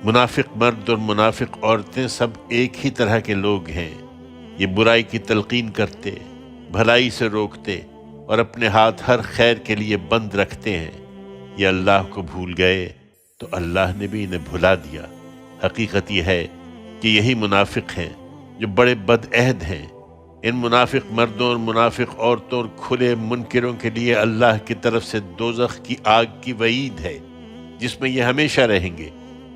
منافق مرد اور منافق عورتیں سب ایک ہی طرح کے لوگ ہیں۔ یہ برائی کی تلقین کرتے، بھلائی سے روکتے اور اپنے ہاتھ ہر خیر کے لیے بند رکھتے ہیں۔ یہ اللہ کو بھول گئے تو اللہ نے بھی انہیں بھلا دیا۔ حقیقت یہ ہے کہ یہی منافق ہیں جو بڑے بدعہد ہیں۔ ان منافق مردوں اور منافق عورتوں اور کھلے منکروں کے لیے اللہ کی طرف سے دوزخ کی آگ کی وعید ہے، جس میں یہ ہمیشہ رہیں گے۔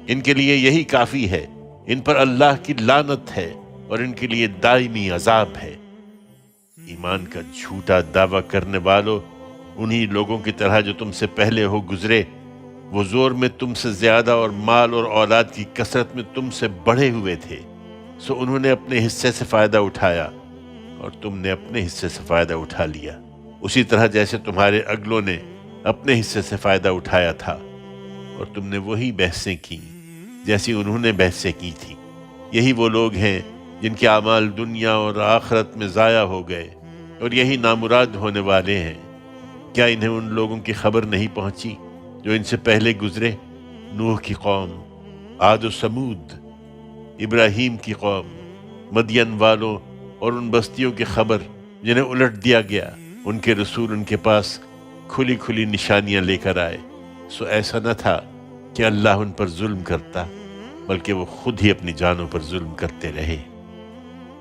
ان کے لیے یہی کافی ہے، ان پر اللہ کی لعنت ہے اور ان کے لیے دائمی عذاب ہے۔ ایمان کا جھوٹا دعویٰ کرنے والوں، انہی لوگوں کی طرح جو تم سے پہلے ہو گزرے، وہ زور میں تم سے زیادہ اور مال اور اولاد کی کثرت میں تم سے بڑھے ہوئے تھے، سو انہوں نے اپنے حصے سے فائدہ اٹھایا اور تم نے اپنے حصے سے فائدہ اٹھا لیا، اسی طرح جیسے تمہارے اگلوں نے اپنے حصے سے فائدہ اٹھایا تھا، اور تم نے وہی بحثیں کی جیسی انہوں نے بحثیں کی تھی۔ یہی وہ لوگ ہیں جن کے اعمال دنیا اور آخرت میں ضائع ہو گئے، اور یہی نامراد ہونے والے ہیں۔ کیا انہیں ان لوگوں کی خبر نہیں پہنچی جو ان سے پہلے گزرے؟ نوح کی قوم، عاد و سمود، ابراہیم کی قوم، مدین والوں اور ان بستیوں کی خبر جنہیں الٹ دیا گیا۔ ان کے رسول ان کے پاس کھلی کھلی نشانیاں لے کر آئے، سو ایسا نہ تھا کہ اللہ ان پر ظلم کرتا، بلکہ وہ خود ہی اپنی جانوں پر ظلم کرتے رہے۔